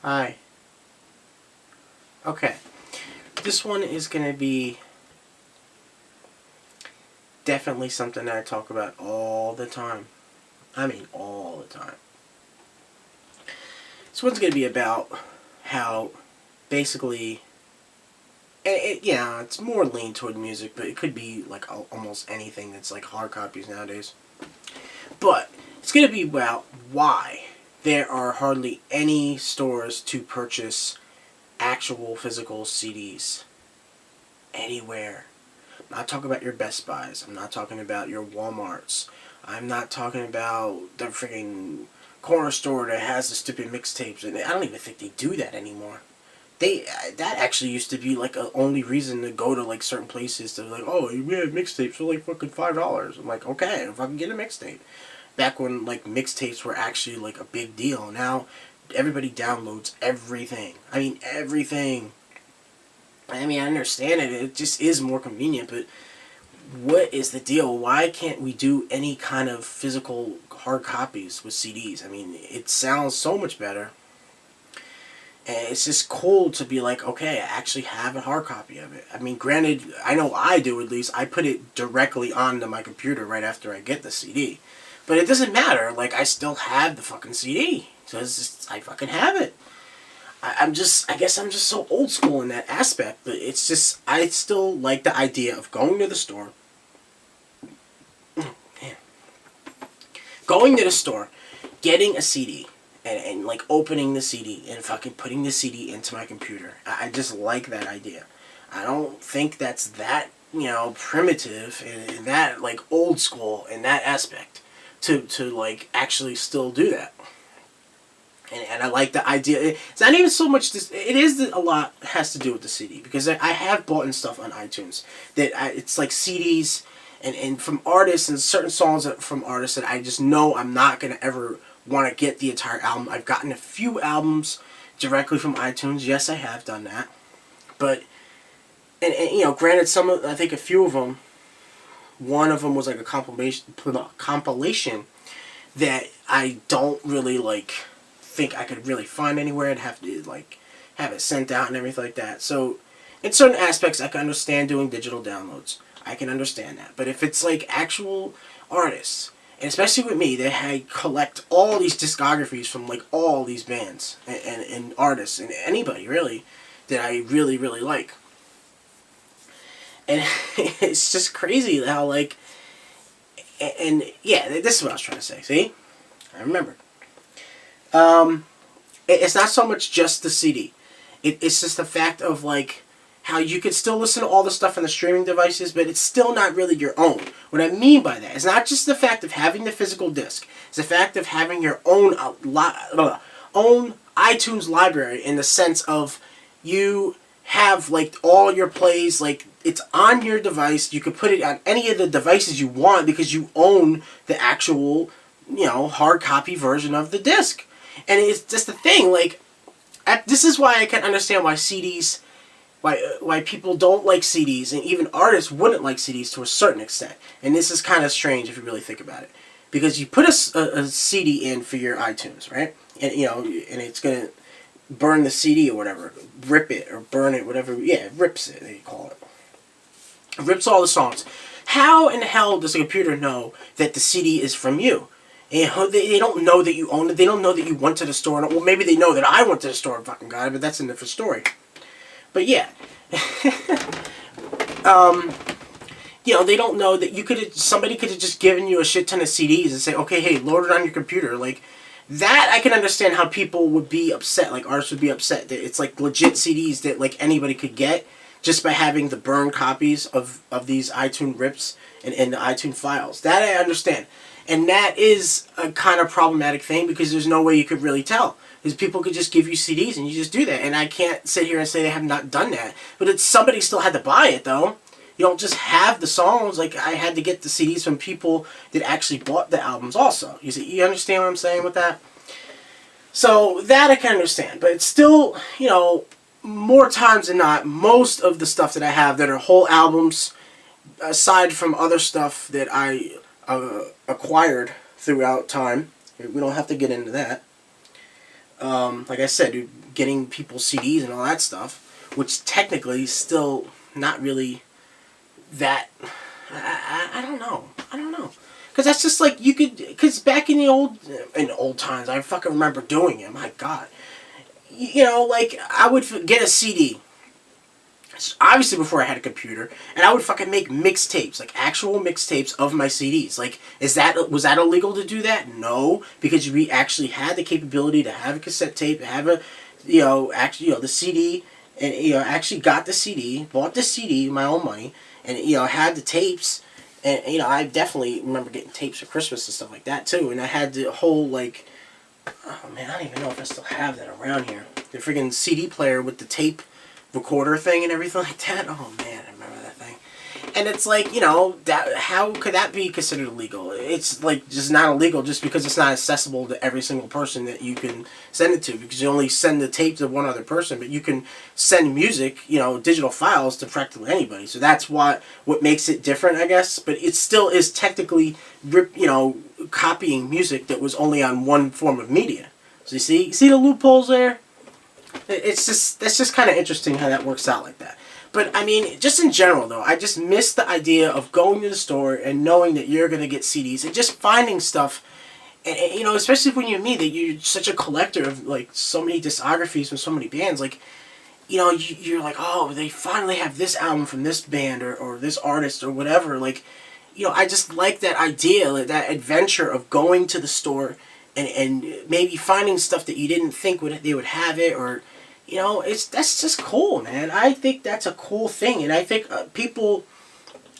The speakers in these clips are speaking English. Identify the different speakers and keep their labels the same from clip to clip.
Speaker 1: Hi. Okay. This one is going to be definitely something that I talk about all the time. I mean, all the time. This one's going to be about how basically, yeah, it's more lean toward music, but it could be like almost anything that's like hard copies nowadays. But it's going to be about why there are hardly any stores to purchase actual physical CDs anywhere. I'm not talking about your Best Buys. I'm not talking about your Walmarts. I'm not talking about the freaking corner store that has the stupid mixtapes. And I don't even think they do that anymore. They that actually used to be like a only reason to go to like certain places to like, oh, we have mixtapes for like fucking $5. I'm like, okay, if I can get a mixtape. Back when like mixtapes were actually like a big deal. Now everybody downloads everything. I mean everything. I mean, I understand it. It just is more convenient, but what is the deal? Why can't we do any kind of physical hard copies with CDs? I mean, it sounds so much better. And it's just cool to be like, okay, I actually have a hard copy of it. I mean, granted, I know I do at least. I put it directly onto my computer right after I get the CD. But it doesn't matter. Like, I still have the fucking CD. So it's just, I fucking have it. I guess I'm just so old school in that aspect. But it's just, I still like the idea of going to the store. Man. Going to the store, getting a CD, and like opening the CD and fucking putting the CD into my computer. I just like that idea. I don't think that's that, primitive and that like old school in that aspect to like actually still do that. And I like the idea. It's not even so much this. It is a lot has to do with the CD because I have bought and stuff on iTunes that it's like CDs and from artists and certain songs from artists that I just know I'm not gonna ever want to get the entire album. I've gotten a few albums directly from iTunes. Yes, I have done that, but and granted, I think a few of them. One of them was like a compilation that I don't really like think I could really find anywhere. I'd have to like have it sent out and everything like that. So in certain aspects I can understand doing digital downloads. I can understand that. But if it's like actual artists, and especially with me, they collect all these discographies from like all these bands and artists and anybody really that I really, really like. And it's just crazy how like and yeah, this is what I was trying to say. See? I remember. It's not so much just the CD. It's just the fact of like how you could still listen to all the stuff on the streaming devices, but it's still not really your own. What I mean by that is not just the fact of having the physical disc. It's the fact of having your own own iTunes library in the sense of you have like all your plays like it's on your device. You could put it on any of the devices you want because you own the actual hard copy version of the disc. And it's just the thing, like, this is why I can understand why CDs, why people don't like CDs, and even artists wouldn't like CDs to a certain extent. And this is kind of strange if you really think about it, because you put a CD in for your iTunes, right? And and it's gonna burn the CD or whatever, rip it or burn it, whatever. Yeah, it rips it. They call it. It rips all the songs. How in the hell does a computer know that the CD is from you? They don't know that you own it. They don't know that you went to the store. Well, maybe they know that I went to the store and fucking got it, but that's a different story. But yeah. They don't know that somebody could have just given you a shit ton of CDs and say, okay, hey, load it on your computer. Like, that I can understand how people would be upset, like artists would be upset that it's like legit CDs that like anybody could get just by having the burned copies of these iTunes rips and the iTunes files. That I understand. And that is a kind of problematic thing because there's no way you could really tell. Because people could just give you CDs and you just do that. And I can't sit here and say they have not done that. But somebody still had to buy it though. You don't just have the songs. Like, I had to get the CDs from people that actually bought the albums also. You understand what I'm saying with that? So that I can understand. But it's still, more times than not, most of the stuff that I have that are whole albums, aside from other stuff that I acquired throughout time, we don't have to get into that. like I said, getting people CDs and all that stuff, which technically is still not really that. I don't know. I don't know. Because that's just like you could. Because back in the old times, I fucking remember doing it. My God, you know, like I would get a CD. Obviously, before I had a computer, and I would fucking make mixtapes, like actual mixtapes of my CDs. Like, was that illegal to do that? No, because we actually had the capability to have a cassette tape, have a, the CD, and actually got the CD, bought the CD with my own money, and had the tapes, and I definitely remember getting tapes for Christmas and stuff like that too, and I had the whole like, oh man, I don't even know if I still have that around here. The friggin' CD player with the tape recorder thing and everything like that. Oh man, I remember that thing. And it's like, that how could that be considered illegal? It's like just not illegal just because it's not accessible to every single person that you can send it to, because you only send the tape to one other person, but you can send music, digital files to practically anybody. So that's what makes it different, I guess. But it still is technically, copying music that was only on one form of media. So you see the loopholes there? That's just kind of interesting how that works out like that. But I mean, just in general though, I just miss the idea of going to the store and knowing that you're gonna get CDs and just finding stuff. And especially when you're me, that you're such a collector of like so many discographies from so many bands. Like, you're like, oh, they finally have this album from this band or this artist or whatever. Like, I just like that idea, like that adventure of going to the store and maybe finding stuff that you didn't think they would have it, or that's just cool, man. I think that's a cool thing, and I think people,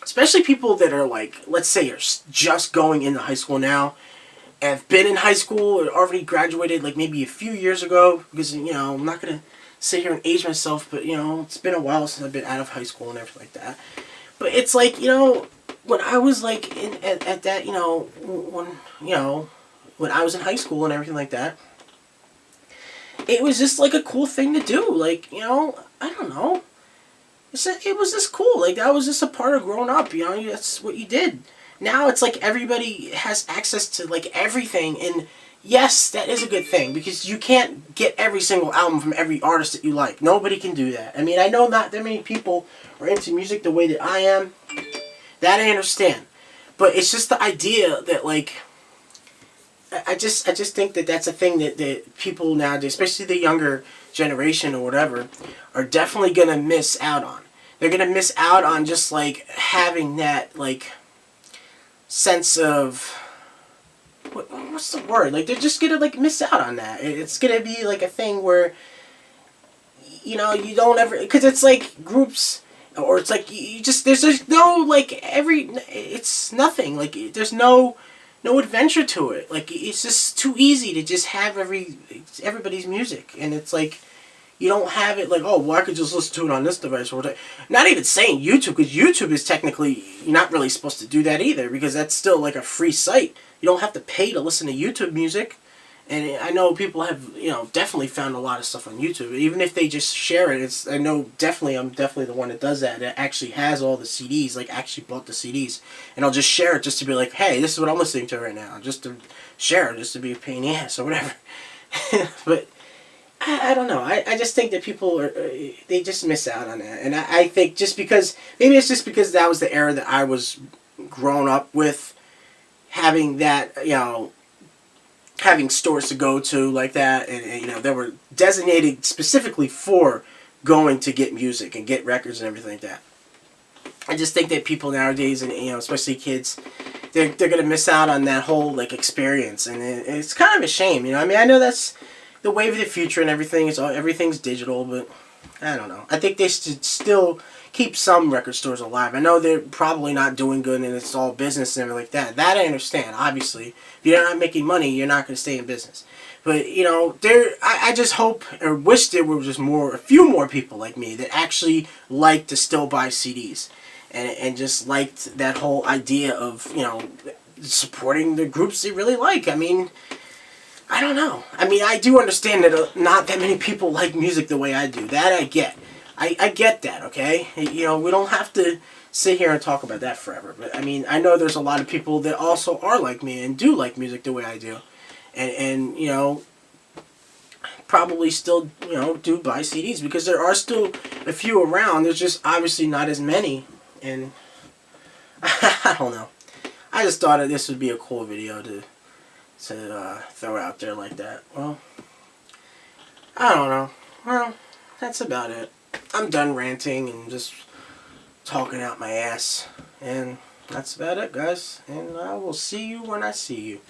Speaker 1: especially people that are like, let's say, are just going into high school now, and have been in high school or already graduated like maybe a few years ago, because I'm not gonna sit here and age myself, but it's been a while since I've been out of high school and everything like that. But it's like, when I was like at that, when I was in high school and everything like that, it was just like a cool thing to do. Like, I don't know. It was just cool. Like, that was just a part of growing up, that's what you did. Now it's like everybody has access to like everything, and yes, that is a good thing, because you can't get every single album from every artist that you like. Nobody can do that. I mean, I know not that many people are into music the way that I am. That I understand. But it's just the idea that, like, I just think that that's a thing that people nowadays, especially the younger generation or whatever, are definitely going to miss out on. They're going to miss out on just, like, having that, like, sense of, what's the word? Like, they're just going to, like, miss out on that. It's going to be, like, a thing where, you don't ever, because it's, like, groups, or it's, like, there's no, like, it's nothing. Like, there's no adventure to it. Like, it's just too easy to just have everybody's music, and it's like you don't have it like, oh, well, I could just listen to it on this device, or not even saying YouTube, because YouTube is technically, you're not really supposed to do that either, because that's still like a free site. You don't have to pay to listen to YouTube music. And I know people have, definitely found a lot of stuff on YouTube. Even if they just share it, I'm definitely the one that does that. That actually has all the CDs, like actually bought the CDs. And I'll just share it just to be like, hey, this is what I'm listening to right now. Just to share it, just to be a pain in the ass or whatever. But I don't know. I just think that people they just miss out on that. And I think maybe it's just because that was the era that I was grown up with, having that, having stores to go to like that, and they were designated specifically for going to get music and get records and everything like that. I just think that people nowadays, and especially kids, they're gonna miss out on that whole like experience, and it's kind of a shame. I mean, I know that's the wave of the future and everything. Everything's digital, but I don't know. I think they should still keep some record stores alive. I know they're probably not doing good, and it's all business and everything like that. That I understand. Obviously, if you're not making money, you're not going to stay in business. But I just hope or wish there were just a few more people like me that actually like to still buy CDs, and just liked that whole idea of supporting the groups they really like. I mean, I don't know. I mean, I do understand that not that many people like music the way I do. That I get. I get that, okay? We don't have to sit here and talk about that forever. But, I mean, I know there's a lot of people that also are like me and do like music the way I do. And probably still, do buy CDs because there are still a few around. There's just obviously not as many. And I don't know. I just thought that this would be a cool video to throw out there like that. Well, I don't know. Well, that's about it. I'm done ranting and just talking out my ass. And that's about it, guys. And I will see you when I see you.